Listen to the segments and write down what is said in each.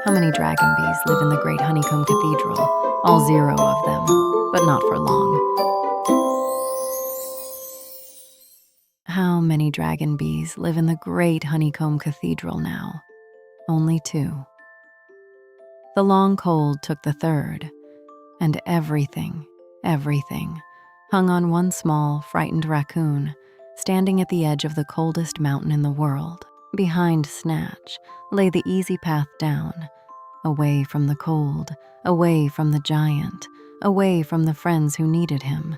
How many dragon bees live in the great honeycomb cathedral? All 0 of them, but not for long. How many dragon bees live in the great honeycomb cathedral now? Only 2. The long cold took the 3rd, and everything, hung on one small, frightened raccoon, standing at the edge of the coldest mountain in the world. Behind Snatch lay the easy path down, away from the cold, away from the giant, away from the friends who needed him,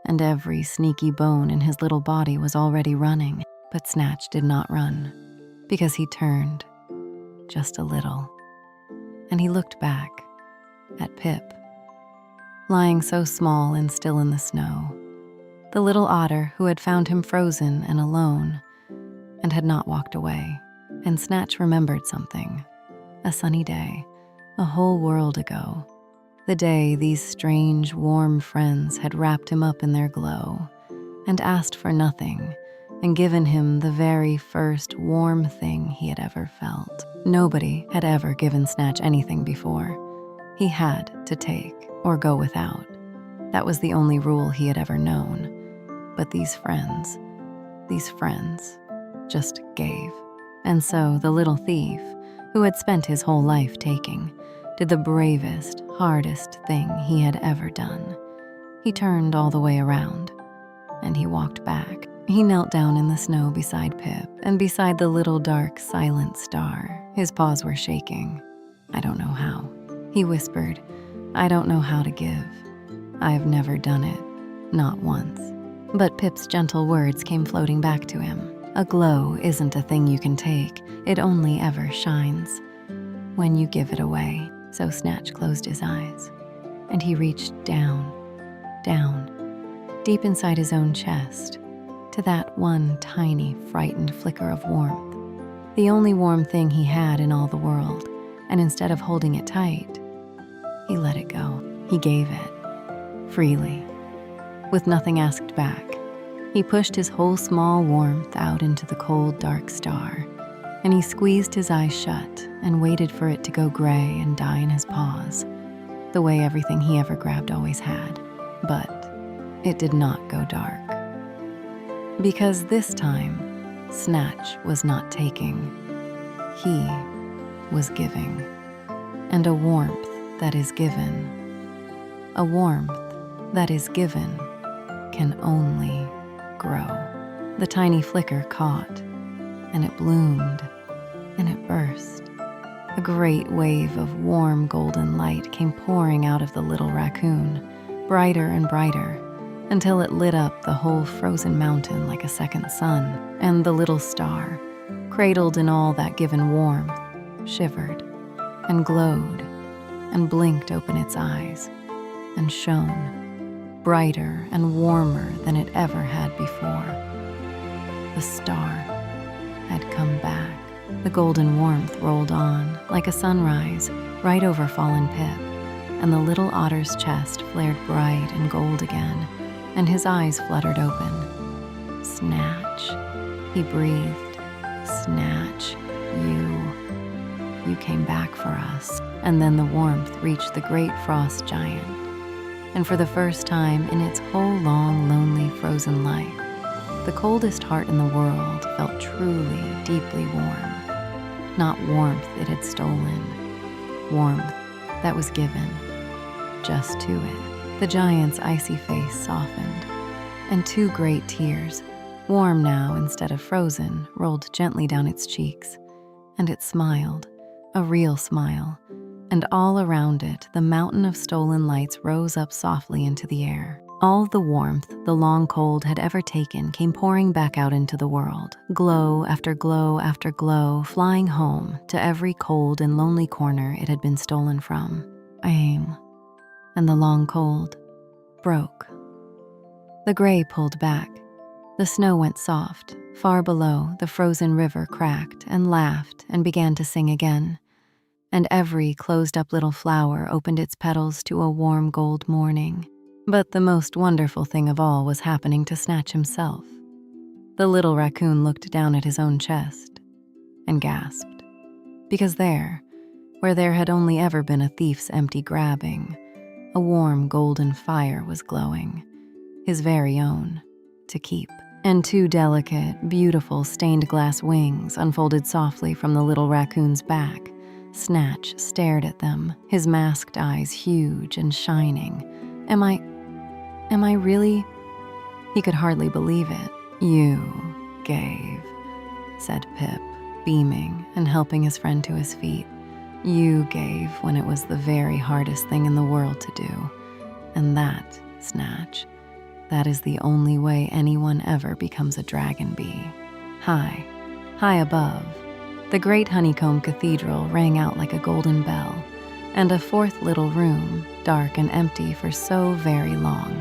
and every sneaky bone in his little body was already running. But Snatch did not run, because he turned just a little, and he looked back at Pip, lying so small and still in the snow, the little otter who had found him frozen and alone and had not walked away. And Snatch remembered something, a sunny day, a whole world ago, the day these strange, warm friends had wrapped him up in their glow and asked for nothing and given him the very first warm thing he had ever felt. Nobody had ever given Snatch anything before. He had to take or go without. That was the only rule he had ever known. But these friends just gave. And so the little thief, who had spent his whole life taking, did the bravest, hardest thing he had ever done. He turned all the way around, and he walked back. He knelt down in the snow beside Pip and beside the little dark, silent star. His paws were shaking. "I don't know how," he whispered. "I don't know how to give. I've never done it, not once." But Pip's gentle words came floating back to him. "A glow isn't a thing you can take. It only ever shines when you give it away." So Snatch closed his eyes, and he reached down, deep inside his own chest, to that one tiny, frightened flicker of warmth, the only warm thing he had in all the world. And instead of holding it tight, he let it go. He gave it, freely, with nothing asked back. He pushed his whole small warmth out into the cold, dark star, and he squeezed his eyes shut and waited for it to go gray and die in his paws, the way everything he ever grabbed always had. But it did not go dark. Because this time, Snatch was not taking. He was giving. And a warmth that is given, can only grow. The tiny flicker caught, and it bloomed, and it burst. A great wave of warm golden light came pouring out of the little raccoon, brighter and brighter, until it lit up the whole frozen mountain like a second sun. And the little star, cradled in all that given warmth, shivered and glowed and blinked open its eyes and shone, brighter and warmer than it ever had before. The star had come back. The golden warmth rolled on like a sunrise right over fallen Pip, and the little otter's chest flared bright and gold again, and his eyes fluttered open. "Snatch," he breathed. "Snatch, you came back for us." And then the warmth reached the great frost giant, and for the first time in its whole long, lonely, frozen life, the coldest heart in the world felt truly, deeply warm. Not warmth it had stolen, warmth that was given just to it. The giant's icy face softened, and 2 great tears, warm now instead of frozen, rolled gently down its cheeks, and it smiled, a real smile, and all around it the mountain of stolen lights rose up softly into the air. All the warmth the long cold had ever taken came pouring back out into the world, glow after glow after glow, flying home to every cold and lonely corner it had been stolen from. Aim. And the long cold broke. The gray pulled back. The snow went soft. Far below, the frozen river cracked and laughed and began to sing again. And every closed-up little flower opened its petals to a warm gold morning. But the most wonderful thing of all was happening to Snatch himself. The little raccoon looked down at his own chest and gasped, because there, where there had only ever been a thief's empty grabbing, a warm golden fire was glowing, his very own, to keep. And two delicate, beautiful stained glass wings unfolded softly from the little raccoon's back. Snatch stared at them, his masked eyes huge and shining. Am I really? He could hardly believe it. You gave, said Pip, beaming and helping his friend to his feet. You gave when it was the very hardest thing in the world to do. And that, Snatch, that is the only way anyone ever becomes a dragon bee. High, high above, the great honeycomb cathedral rang out like a golden bell, and a fourth little room, dark and empty for so very long,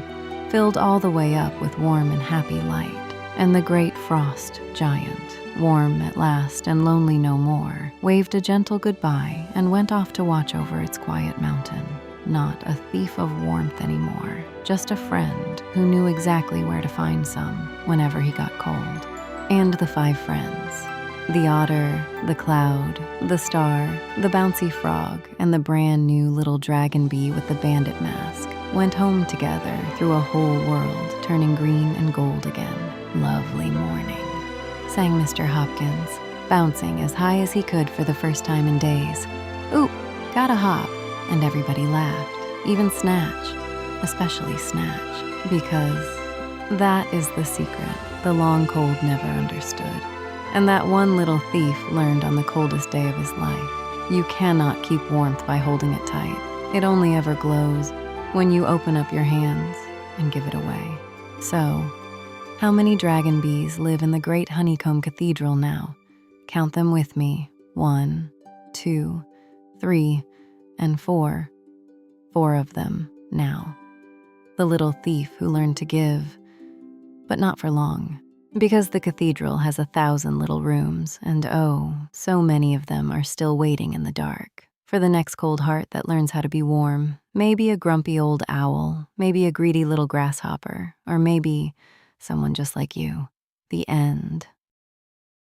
filled all the way up with warm and happy light. And the great frost giant, warm at last and lonely no more, waved a gentle goodbye and went off to watch over its quiet mountain. Not a thief of warmth anymore, just a friend who knew exactly where to find some whenever he got cold. And the 5 friends, the otter, the cloud, the star, the bouncy frog, and the brand new little dragon bee with the bandit mask, went home together through a whole world turning green and gold again. Lovely morning, sang Mr. Hopkins, bouncing as high as he could for the first time in days. Oop, gotta hop. And everybody laughed, even Snatch, especially Snatch, because that is the secret the long cold never understood, and that one little thief learned on the coldest day of his life. You cannot keep warmth by holding it tight. It only ever glows when you open up your hands and give it away. So, how many dragon bees live in the great honeycomb cathedral now? Count them with me. 1, 2, 3, and 4. 4 of them now. The little thief who learned to give, but not for long, because the cathedral has 1,000 little rooms, and oh, so many of them are still waiting in the dark for the next cold heart that learns how to be warm. Maybe a grumpy old owl, maybe a greedy little grasshopper, or maybe someone just like you. The end.